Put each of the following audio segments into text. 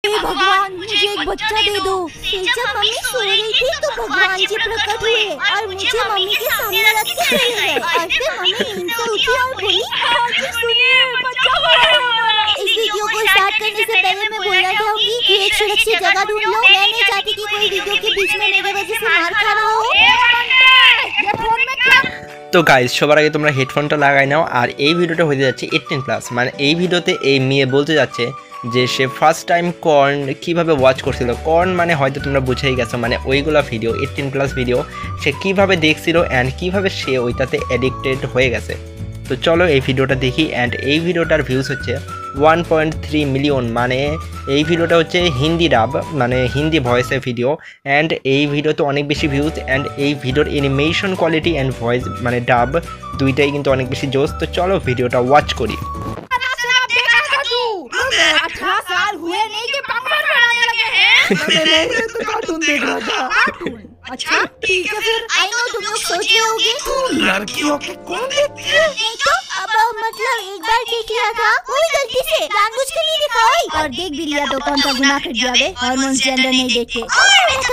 हे भगवान मुझे एक बच्चा दे दो। जब मम्मी सो रही थी तो भगवान जी प्रकट हुए और मुझे मम्मी के सामने रख के चले गए और फिर मम्मी नींद से उठी और बोली सुनिए बच्चा हमारा। इस वीडियो को स्टार्ट करने से पहले मैं बोलना चाहूंगी कि एक सुरक्षित जगह ढूंढ लो। मैं नहीं चाहती कि कोई वीडियो के बीच में मेरे वजह से मार खा रहा हो। তো গাইজ সবার আগে তোমরা হেডফোনটা লাগাই নাও। আর এই ভিডিওটা হতে যাচ্ছে 18+, মানে এই ভিডিওতে এই মেয়ে বলতে যাচ্ছে যে সে ফার্স্ট টাইম কর্ন কীভাবে ওয়াচ করছিল। কর্ন মানে হয়তো তোমরা বুঝেই গেছো, মানে ওইগুলো ভিডিও 18+ ভিডিও সে কীভাবে দেখছিল অ্যান্ড কীভাবে সে ওইটাতে অ্যাডিক্টেড হয়ে গেছে। তো চলো এই ভিডিওটা দেখি। অ্যান্ড এই ভিডিওটার ভিউজ হচ্ছে 1.3 মিলিয়ন, মানে এই ভিডিওটা হচ্ছে হিন্দি ডাব, মানে হিন্দি ভয়েসের ভিডিও। অ্যান্ড এই ভিডিওতে অনেক বেশি ভিউজ অ্যান্ড এই ভিডিওর অ্যানিমেশন কোয়ালিটি অ্যান্ড ভয়েস মানে ডাব দুইটাই কিন্তু অনেক বেশি জোস। তো চলো ভিডিওটা ওয়াচ করি। कार्टून देख रहा था। अच्छा ठीक है फिर। आई नो तुम लोग सोच रहे होगे लड़कियों के कौन देखती है? नहीं तो अब मतलब एक बार देख लिया था वो भी गलती से जानबूझ के नहीं देखा और देख भी लिया तो कौन सा गुनाह कर दिया बे। हार्मोन्स के अंदर नहीं देखते। मैं तो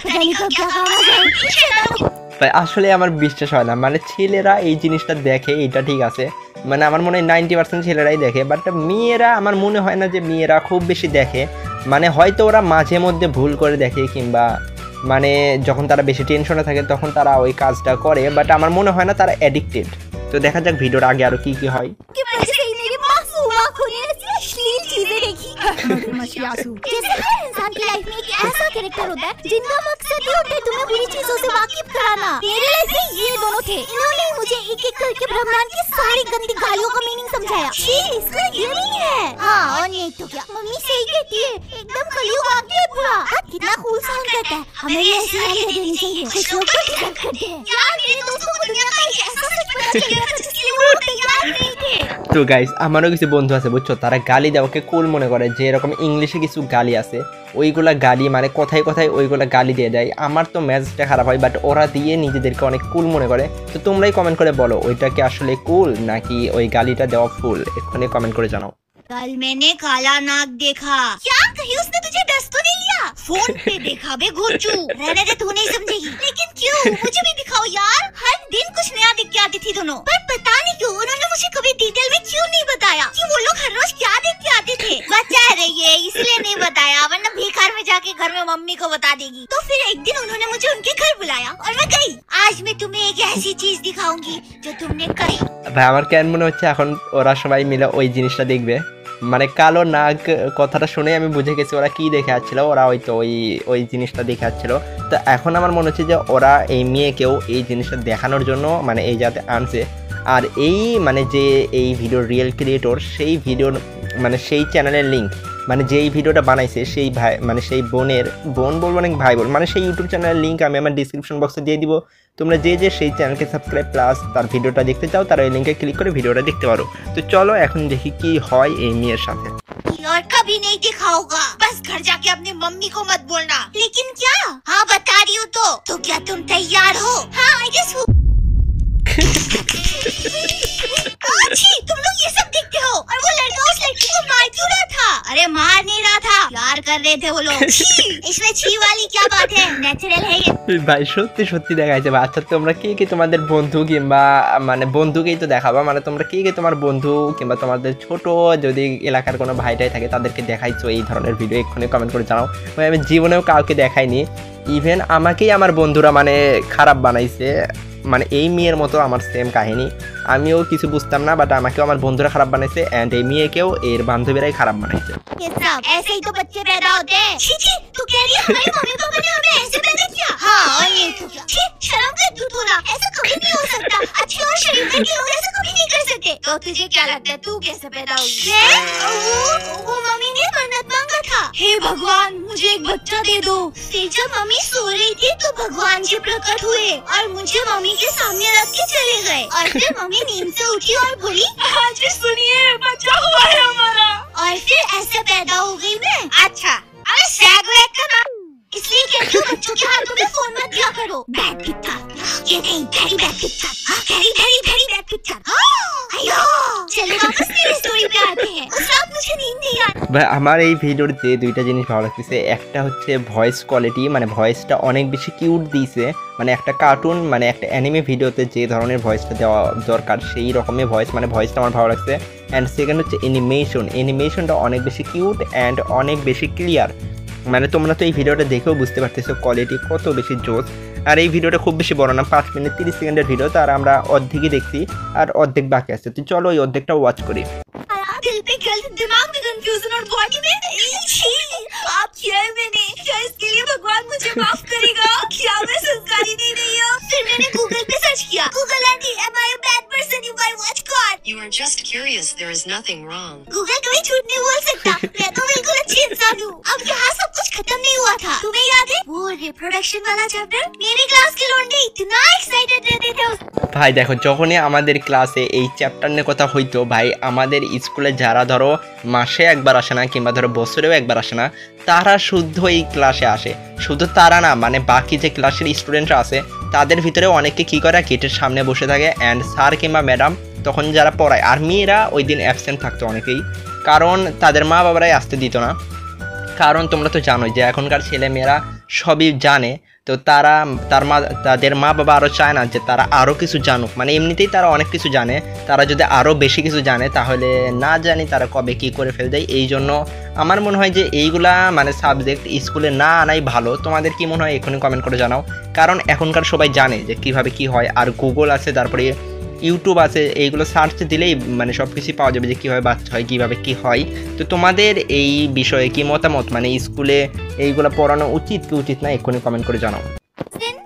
पता नहीं कब क्या खाना ভাই আসলে আমার বিশ্বাস হয় না, মানে ছেলেরা এই জিনিসটা দেখে এটা ঠিক আছে, মানে আমার মনে হয় 90% ছেলেরাই দেখে, বাট মেয়েরা আমার মনে হয় না যে মেয়েরা খুব বেশি দেখে। মানে হয়তো ওরা মাঝে মধ্যে ভুল করে দেখে কিংবা মানে যখন তারা বেশি টেনশনে থাকে তখন তারা ওই কাজটা করে, বাট আমার মনে হয় না তারা অ্যাডিক্টেড। তো দেখা যাক ভিডিওর আগে আরো কি কি হয়। इंसान की लाइफ में एक ऐसा कैरेक्टर होता है जिनका मकसद ये होता है तुम्हें बुरी चीजों से वाकिफ कराना। मेरे लाइफ में ये दोनों थे। इन्होंने मुझे एक एक करके ब्रह्मांड की सारी गंदी गालियों का मीनिंग समझाया। इसका ये नहीं है। हाँ और नहीं तो क्या, मम्मी सही कहती है, एकदम कलयुग आ गया पूरा। कितना कूल साउंड करता है। हमें भी ऐसी गालियां देनी चाहिए। कुछ लोग तो डिजर्व करते हैं। यार मेरे दोस्तों को दुनिया का एक ऐसा सच पता चल गया था जिसके लिए वो तैयार नहीं थे। তো গাইস আমারও কিছু বন্ধু আছে বুঝছো, তারা গালি দেওয়াকে কুল মনে করে, যে এরকম ইংলিশে কিছু গালি আছে ওইগুলা গালি মানে কথায় কথায় ওইগুলা গালি দিয়ে দেয়। আমার তো ম্যাচটা খারাপ হয়, বাট ওরা দিয়ে নিজেদেরকে অনেক কুল মনে করে। তো তোমরাই কমেন্ট করে বলো ওইটা কি আসলে কুল নাকি ওই গালিটা দেওয়া ফুল, এক্ষুনি কমেন্ট করে জানাও। कल मैंने काला नाग देखा। क्या कहीं उसने तुझे डस तो नहीं लिया? फोन पे देखा बे घोचू। रहने दे तू नहीं समझेगी। लेकिन क्यों? मुझे भी दिखाओ यार। हर दिन कुछ नया दिख के आती थी दोनों, पर पता नहीं क्यों उन्होंने मुझे कभी डिटेल में क्यों नहीं बताया कि वो लोग हर रोज क्या देख के आते थे। बचा रही है इसलिए नहीं बताया, वरना बेकार में जाके घर में मम्मी को बता देगी। तो फिर एक दिन उन्होंने मुझे उनके घर बुलाया और मैं गई। आज मैं तुम्हें एक ऐसी चीज दिखाऊंगी जो तुमने करी। ভাই আমার কেন মনে হচ্ছে এখন ওরা সবাই মিলে ওই জিনিসটা দেখবে, মানে কালো নাগ কথাটা শুনে আমি বুঝে গেছি ওরা কি দেখে আসছিল, ওরা হয়তো ওই জিনিসটা দেখে আসছিল। তো এখন আমার মনে হচ্ছে যে ওরা এই মেয়েকেও এই জিনিসটা দেখানোর জন্য মানে এই যাতে আনছে। আর এই মানে যে এই ভিডিওর রিয়েল ক্রিয়েটর সেই ভিডিওর মানে সেই চ্যানেলের লিঙ্ক মানে যেই ভিডিওটা বানাইছে সেই ভাই মানে সেই বোন বলবো না ভাই বোন, মানে সেই ইউটিউব চ্যানেলের লিঙ্ক আমি আমার ডিসক্রিপশন বক্সে দিয়ে দিব। তোমরা যে সেই চ্যানেলকে সাবস্ক্রাইব প্লাস তার ভিডিওটা দেখতে চাও তারা এই লিঙ্কে ক্লিক করে ভিডিওটা দেখতে পারো। তো চলো এখন দেখি কি হয় এই মেয়ের সাথে। और कभी नहीं देखा होगा, बस घर जाके अपनी मम्मी को मत बोलना। लेकिन क्या? हाँ बता रही हूँ। तो क्या तुम तैयार हो? हाँ आई गेस हो। तुम लोग ये सब देखते हो और वो लड़का उस लड़की को मार क्यों रहा था? अरे मार नहीं रहा था, प्यार कर रहे थे वो लोग। इसमें छी वाली क्या बात है? नेचुरल है ये। ভাই সত্যি সত্যি দেখাইছে। আচ্ছা তোমরা কে কে তোমাদের বন্ধু কিংবা মানে বন্ধুকেই তো দেখাবা, মানে তোমরা কে কে তোমার বন্ধু কিংবা তোমাদের ছোট যদি এলাকার কোনো ভাইটাই থাকে তাদেরকে দেখাইছো এই ধরনের ভিডিও, এক্ষুনি কমেন্ট করে জানাও। ভাই আমি জীবনেও কাউকে দেখাইনি, ইভেন আমাকেই আমার বন্ধুরা মানে খারাপ বানাইছে। মানে এই মেয়ের মতো আমার সেম কাহিনী, আমিও কিছু বুঝতাম না, বাট আমাকেও আমার বন্ধুরা খারাপ বানাইছে অ্যান্ড এই মেয়েকেও এর বান্ধবীরাই খারাপ বানাইছে। ऐसे ही तो बच्चे पैदा होते हैं। छी छी, तू कह रही है हमारी मम्मी पापा ने हमें ऐसे पैदा किया? हाँ और ये तो क्या? छी शर्म कर तू थोड़ा, ऐसा कभी नहीं हो सकता। अच्छे और शरीफ के लोग ऐसा कभी नहीं कर सकते। तो तुझे क्या लगता है तू कैसे पैदा हुई? वो मम्मी ने मन्नत मांगा था। हे भगवान मुझे एक बच्चा दे दो। फिर जब मम्मी सो रही थी तो भगवान जी प्रकट हुए और मुझे मम्मी के सामने रख के चले गए और फिर मम्मी नींद से उठी और बोली आज सुनिए बच्चा हुआ है हमारा। और फिर ऐसे पैदा हो गई मैं। अच्छा अरे सैग वैग का नाम इसलिए क्या क्यों बच्चों के हाथों में फोन मत दिया करो। बैड पिक्चर, ये नहीं, very bad picture, very very very bad picture. अयो, चलो वापस मेरी स्टोरी पे आते हैं। उस रात मुझे नींद नहीं आई। ভাই আমার এই ভিডিওতে দুইটা জিনিস ভালো লাগতেছে। একটা হচ্ছে ভয়েস কোয়ালিটি, মানে ভয়েসটা অনেক বেশি কিউট দিয়েছে, মানে একটা কার্টুন মানে একটা অ্যানিমে ভিডিওতে যে ধরনের ভয়েসটা দেওয়া দরকার সেই রকমের ভয়েস, মানে ভয়েসটা আমার ভালো লাগছে। অ্যান্ড সেকেন্ড হচ্ছে অ্যানিমেশনটা অনেক বেশি কিউট অ্যান্ড অনেক বেশি ক্লিয়ার, মানে তোমরা তো এই ভিডিওটা দেখেও বুঝতে পারতেছো কোয়ালিটি কত বেশি জোস। আর এই ভিডিওটা খুব বেশি বড় না, 5 মিনিট 30 সেকেন্ডের ভিডিও, তার আমরা অর্ধেকই দেখছি আর অর্ধেক বাকি আছে। তো চলো ওই অর্ধেকটা ওয়াচ করি। दिल पे गलत, दिमाग में कंफ्यूजन और बॉडी में छी। आप किया है मैंने, क्या इसके लिए भगवान मुझे माफ करेगा? क्या मैं संस्कारी नहीं रही हूँ? फिर मैंने गूगल पे सर्च किया, Google aunty am I a bad person if I watch God? You are just curious. There is nothing wrong. Google कभी झूठ नहीं बोल सकता। मैं तो बिल्कुल अच्छी इंसान हूँ। अब यहाँ सब कुछ खत्म नहीं हुआ था। तुम्हें याद है वो रिप्रोडक्शन वाला चैप्टर? मेरी क्लास के लौंडे इतना एक्साइटेड रहते थे ভাই দেখো, যখনই আমাদের ক্লাসে এই চ্যাপ্টার নিয়ে কথা হইতো, ভাই আমাদের স্কুলে যারা ধরো মাসে একবার আসে না কিংবা ধরো বছরেও একবার আসে না, তারা শুদ্ধ এই ক্লাসে আসে। শুধু তারা না, মানে বাকি যে ক্লাসের স্টুডেন্টরা আছে তাদের ভিতরে অনেকে কী করে গেটের সামনে বসে থাকে, অ্যান্ড স্যার কিংবা ম্যাডাম তখন যারা পড়ায়, আর মেয়েরা ওই দিন অ্যাবসেন্ট থাকতো অনেকেই, কারণ তাদের মা বাবারাই আসতে দিত না। কারণ তোমরা তো জানোই যে এখনকার ছেলে মেয়েরা সবই জানে, তো তাদের মা বাবা আরও চায় না যে তারা আরও কিছু জানুক, মানে এমনিতেই তারা অনেক কিছু জানে, তারা যদি আরও বেশি কিছু জানে তাহলে না জানি তারা কবে কী করে ফেল দেয়। এই জন্য আমার মনে হয় যে এইগুলা মানে সাবজেক্ট স্কুলে না আনাই ভালো। তোমাদের কি মনে হয় এখনই কমেন্ট করে জানাও, কারণ এখনকার সবাই জানে যে কিভাবে কি হয়, আর গুগল আছে, তারপরে ইউটিউব আছে, এইগুলো সার্চ দিলেই মানে সব কিছুই পাওয়া যাবে যে কীভাবে বাচ্চা হয়, কীভাবে কি হয়। তো তোমাদের এই বিষয়ে কি মতামত, মানে স্কুলে এইগুলো পড়ানো উচিত কি উচিত না, এক্ষুনি কমেন্ট করে জানাও।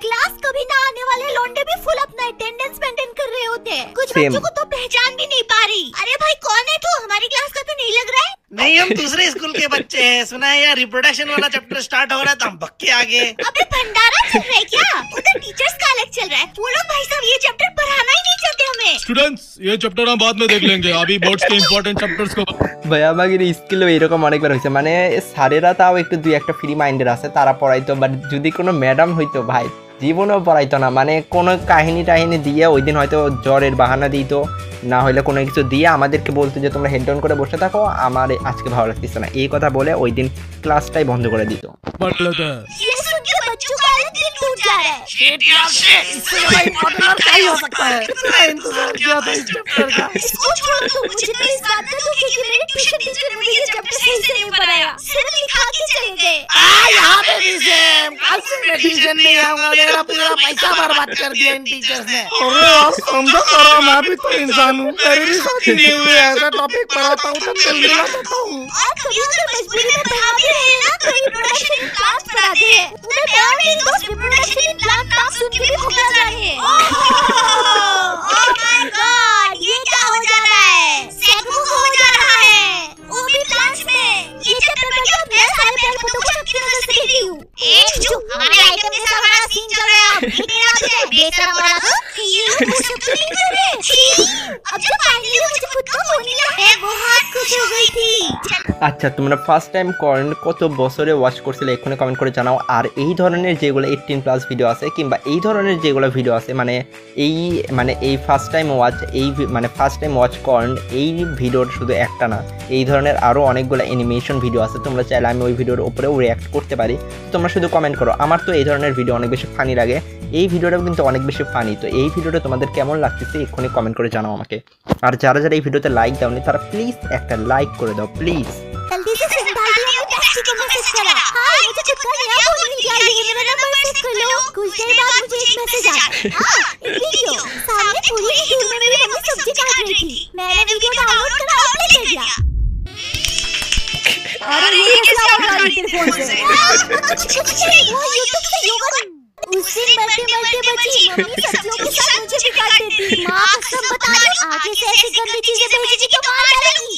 क्लास कभी ना आने वाले लौंडे भी फुल अपना अटेंडेंस मेंटेन कर रहे होते हैं। कुछ Same. बच्चों को तो पहचान भी नहीं पा रही। अरे भाई कौन है तू? हमारी क्लास का तो नहीं लग रहा है। नहीं, हम दूसरे स्कूल के बच्चे हैं। सुना है यार रिप्रोडक्शन वाला चैप्टर स्टार्ट हो रहा है तो हम भक्के आगे। अबे भंडारा चल रहा है क्या? उधर टीचर्स का अलग चल रहा है। वो लोग भाई साहब ये चैप्टर पढ़ाना ही नहीं चाहते हमें। स्टूडेंट्स, ये चैप्टर हम बाद में देख लेंगे, अभी बोर्ड्स के इंपॉर्टेंट चैप्टर्स को। ভাই আমাদের স্কুলেও এরকম অনেকবার হয়েছে, মানে স্যারেরা তাও একটু দুই একটা ফ্রি মাইন্ডের আছে, তারা পড়াইতো, বাট যদি কোনো ম্যাডাম হইতো ভাই জীবনেও পড়াইতো না, মানে কোনো কাহিনী টাহিনী দিয়ে ওই দিন হয়তো জ্বরের বাহানা দিত, না হলে কোনো কিছু দিয়ে আমাদেরকে বলতো যে তোমরা হেড ডাউন করে বসে থাকো, আমার আজকে ভালো লাগতেছে না, এই কথা বলে ওই দিন ক্লাসটাই বন্ধ করে দিত। पढ़ लेते हैं। ये सुन के बच्चों का अलग दिल टूट जा रहा है। Shit यार, shit। इससे बड़ा इम्पोर्टेंट और क्या ही हो सकता है? कितना इंतजार किया था इस चैप्टर का। इसको छोड़ो तो मुझे तो इस बात का दुख है कि मेरे ट्यूशन टीचर ने मुझे ये चैप्टर सही से नहीं पढ़ाया, सिर्फ लिखा के चले गए। यहाँ पे भी सेम। कल से मैं ट्यूशन नहीं आऊंगा, मेरा पूरा पैसा बर्बाद कर दिया इन टीचर्स ने। अरे यार समझो करो, मैं भी तो इंसान हूँ, मेरी भी शादी नहीं हुई, ऐसा टॉपिक पढ़ाता हूँ तो जल्दी बताता हूँ। और कभी अगर मजबूरी में पढ़ा भी रहे हैं ना तो रिप्रोडक्शन इम्प्लांट पढ़ाते हैं। उन्हें मैं और मेरे दोस्त रिप्रोडक्शन इम्प्लांट नाम सुन के भी घबरा जा रहे हैं। ओह माय गॉड, ये क्या हो जा रहा है? सेक्स हो जा रहा है, वो भी प्लांट्स में। ये चैप्टर पढ़ के मैं सारे पेड़ पौधों को सबकी नजर से देख रही हूँ। ए चुप, हमारे आइटम के साथ हमारा सीन चल रहा है। अब मेरा मुझे बेशरम बना दो। ये लोग मुझे तो नहीं कर रहे। छी, अब जब फाइनली मुझे खुद को हो मिला है, बहुत खुश हो गई थी। আচ্ছা, তোমরা ফার্স্ট টাইম কত বছরে ওয়াচ করছিলে এক্ষুনি কমেন্ট করে জানাও। আর এই ধরনের যেগুলো 18+ ভিডিও আছে কিংবা এই ধরনের যেগুলো ভিডিও আছে, মানে এই ফার্স্ট টাইম ওয়াচ করেন, এই ভিডিওর শুধু একটা না, এই ধরনের আরও অনেকগুলো অ্যানিমেশন ভিডিও আছে, তোমরা চাইলে আমি ওই ভিডিওর উপরেও রিঅ্যাক্ট করতে পারি। তোমরা শুধু কমেন্ট করো। আমার তো এই ধরনের ভিডিও অনেক বেশি ফানি লাগে, এই ভিডিওটাও কিন্তু অনেক বেশি ফানি। তো এই ভিডিওটা তোমাদের কেমন লাগতেছে এক্ষুনি কমেন্ট করে জানাও আমাকে। আর যারা যারা এই ভিডিওতে লাইক দাওনি তারা প্লিজ একটা লাইক করে দাও প্লিজ। जल्दी से संभाल दिया, मैं टैक्सी को मैसेज करा। हाँ, मुझे खुद का नया फोन मिल गया है, मेरा नंबर सेव कर लो। कुछ देर बाद मुझे एक मैसेज आया। हाँ, एक वीडियो, सामने पूरी स्कूल में मेरी मम्मी सब्जी काट रही थी। मैंने वीडियो डाउनलोड करा और प्ले कर दिया। अरे ये कैसे आ गया तेरे फोन से? कुछ नहीं, वो YouTube से योगा। उस दिन मरते मरते बची मम्मी सब्जियों के साथ मुझे भी काट देती। माँ कसम बता दो, आगे से ऐसी गंदी चीजें भेजेगी तो मार डालेगी।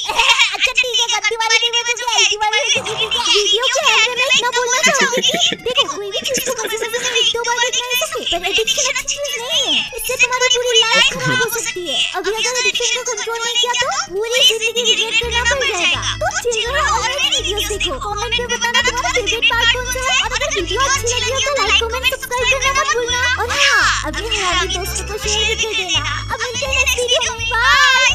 अच्छा ठीक है, गंदी वाली नहीं भेजोगी, ऐसी वाली भेजोगी। वीडियो के एंड में इतना बोलना चाहूंगी, देखो कोई भी चीज को मजे से एक दो बार देखना नहीं सकते, पर एडिक्शन अच्छी चीज नहीं है, इससे तुम्हारी पूरी लाइफ खराब हो सकती है। अभी अगर एडिक्शन को कंट्रोल नहीं किया तो पूरी जिंदगी रिग्रेट करना पड़ जाएगा। तो चिल्ड्रन ऑलरेडी वीडियोस देखो, कमेंट में बताना तुम्हारा फेवरेट पार्ट कौन सा है, और अगर वीडियो अच्छी लगी हो तो लाइक कमेंट सब्सक्राइब करना मत भूलना और हाँ अपने हमारे दोस्तों को शेयर भी कर देना। अब मिलते हैं नेक्स्ट वीडियो में, बाय।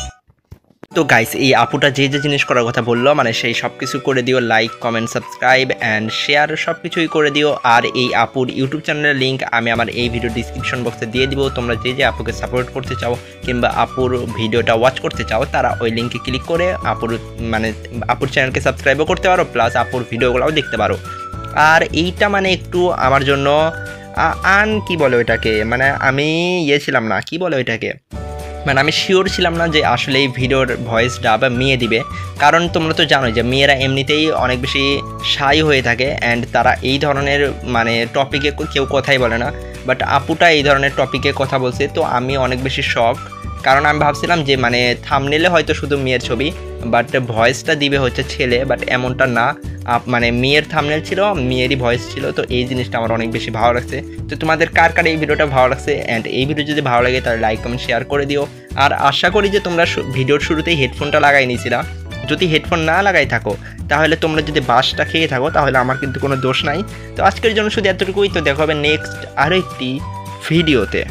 তো গাইস এই আপুটা যে যে জিনিস করার কথা বললো মানে সেই সব কিছু করে দিও, like comment subscribe and share সব কিছুই করে দিও। আর এই আপুর ইউটিউব চ্যানেলের লিঙ্ক আমি আমার এই ভিডিও ডিসক্রিপশন বক্সে দিয়ে দিব। তোমরা যে যে আপুকে সাপোর্ট করতে চাও কিংবা আপুর ভিডিওটা ওয়াচ করতে চাও তারা ওই লিঙ্কে ক্লিক করে আপুর চ্যানেলকে সাবস্ক্রাইবও করতে পারো, প্লাস আপুর ভিডিওগুলোও দেখতে পারো। আর এইটা মানে একটু আমার জন্য কি বলে ওইটাকে, মানে আমি ছিলাম না, কি বলে ওইটাকে, মানে আমি শিওর ছিলাম না যে আসলে এই ভিডিওর ভয়েসটা বা মেয়ে দিবে। কারণ তোমরা তো জানোই যে মেয়েরা এমনিতেই অনেক বেশি শাই হয়ে থাকে অ্যান্ড তারা এই ধরনের মানে টপিকে কেউ কথাই বলে না। বাট আপুটা এই ধরনের টপিকে কথা বলছে, তো আমি অনেক বেশি শক। কারণ আমি ভাবছিলাম যে মানে থাম্বনেলে হয়তো শুধু মেয়ের ছবি, বাট ভয়েসটা দিবে হচ্ছে ছেলে, বাট এমনটা না, মানে মেয়ের থাম্বনেল ছিল, মেয়েরই ভয়েস ছিল। তো এই জিনিসটা আমার অনেক বেশি ভালো লাগছে। তো তোমাদের কার কার এই ভিডিওটা ভালো লাগছে অ্যান্ড এই ভিডিও যদি ভালো লাগে তাহলে লাইক কমেন্ট শেয়ার করে দিও। আর আশা করি যে তোমরা ভিডিওর শুরুতেই হেডফোনটা লাগাই নিয়েছিলা। যদি হেডফোন না লাগাই থাকো তাহলে তোমরা যদি বাসটা খেয়ে থাকো তাহলে আমার কিন্তু কোনো দোষ নাই। তো আজকের জন্য শুধু এতটুকুই। তো দেখা হবে নেক্সট আরও একটি ভিডিওতে।